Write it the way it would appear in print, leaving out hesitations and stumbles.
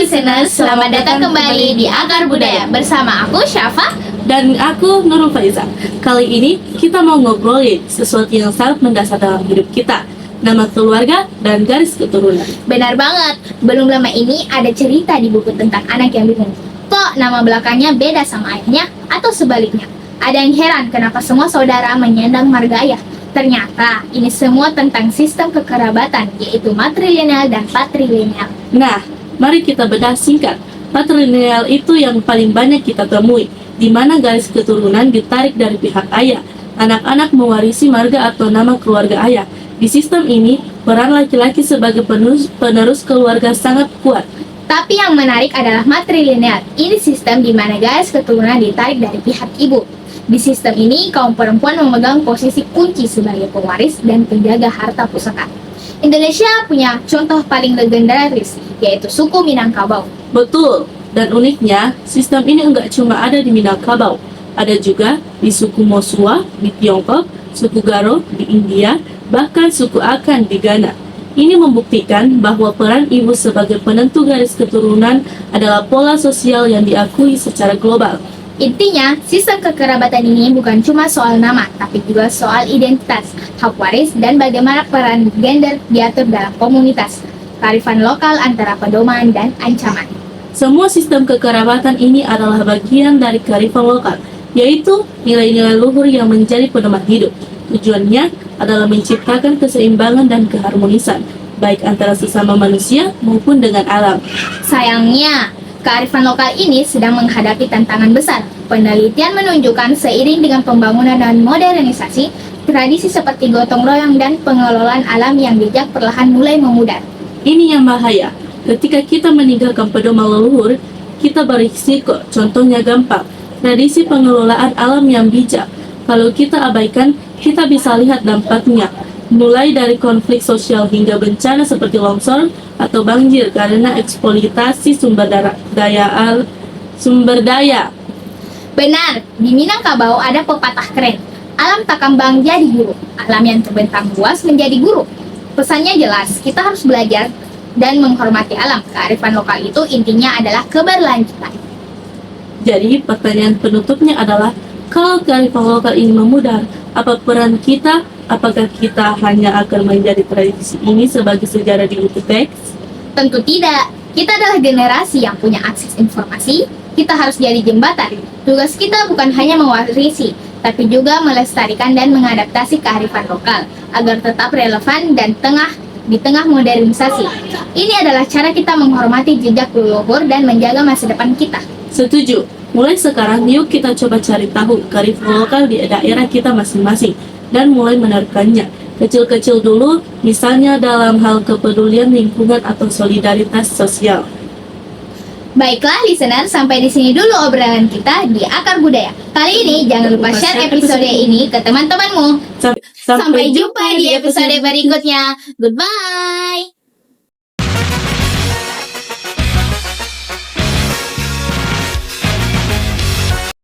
listeners, selamat datang kembali di Akar Budaya. Bersama aku Syafa. Dan aku Nurul Faiza. Kali ini kita mau ngobrolin sesuatu yang sangat mendasar dalam hidup kita, nama keluarga dan garis keturunan. Benar banget, belum lama ini ada cerita di buku tentang anak yang bingung. Kok nama belakangnya beda sama ayahnya atau sebaliknya? Ada yang heran kenapa semua saudara menyandang marga ayah. Ternyata ini semua tentang sistem kekerabatan, yaitu matrilineal dan patrilineal. Nah, mari kita bedah singkat. Patrilineal itu yang paling banyak kita temui, di mana garis keturunan ditarik dari pihak ayah. Anak-anak mewarisi marga atau nama keluarga ayah. Di sistem ini, peran laki-laki sebagai penerus keluarga sangat kuat. Tapi yang menarik adalah matrilineal. Ini sistem di mana garis keturunan ditarik dari pihak ibu. Di sistem ini, kaum perempuan memegang posisi kunci sebagai pewaris dan penjaga harta pusaka. Indonesia punya contoh paling legendaris, yaitu suku Minangkabau. Betul, dan uniknya, sistem ini enggak cuma ada di Minangkabau. Ada juga di suku Mosua di Tiongkok, suku Garo di India, bahkan suku Akan di Ghana. Ini membuktikan bahwa peran ibu sebagai penentu garis keturunan adalah pola sosial yang diakui secara global. Intinya, sistem kekerabatan ini bukan cuma soal nama, tapi juga soal identitas, hak waris, dan bagaimana peran gender diatur dalam komunitas, kearifan lokal antara pedoman dan ancaman. Semua sistem kekerabatan ini adalah bagian dari kearifan lokal, yaitu nilai-nilai luhur yang menjadi pedoman hidup. Tujuannya adalah menciptakan keseimbangan dan keharmonisan, baik antara sesama manusia maupun dengan alam. Sayangnya, kearifan lokal ini sedang menghadapi tantangan besar. Penelitian menunjukkan seiring dengan pembangunan dan modernisasi, tradisi seperti gotong royong dan pengelolaan alam yang bijak perlahan mulai memudar. Ini yang bahaya. Ketika kita meninggalkan pedoman leluhur, kita berisiko. Contohnya gampang, tradisi pengelolaan alam yang bijak. Kalau kita abaikan, kita bisa lihat dampaknya. Mulai dari konflik sosial hingga bencana seperti longsor atau banjir karena eksploitasi sumber daya. Benar, di Minangkabau ada pepatah keren. Alam tak kembang jadi guru, alam yang terbentang luas menjadi guru. Pesannya jelas, kita harus belajar dan menghormati alam. Kearifan lokal itu intinya adalah keberlanjutan. Jadi pertanyaan penutupnya adalah, kalau kearifan lokal ini memudar, apa peran kita? Apakah kita hanya akan menjadi tradisi ini sebagai sejarah di buku teks? Tentu tidak. Kita adalah generasi yang punya akses informasi. Kita harus jadi jembatan. Tugas kita bukan hanya mewarisi, tapi juga melestarikan dan mengadaptasi kearifan lokal agar tetap relevan dan di tengah modernisasi. Ini adalah cara kita menghormati jejak leluhur dan menjaga masa depan kita. Setuju. Mulai sekarang, yuk kita coba cari tahu kearifan lokal di daerah kita masing-masing dan mulai menerapkannya. Kecil-kecil dulu, misalnya dalam hal kepedulian lingkungan atau solidaritas sosial. Baiklah listener, sampai di sini dulu obrolan kita di Akar Budaya. Kali ini jangan lupa share episode ini ke teman-temanmu. Sampai Sampai jumpa di episode berikutnya. Goodbye.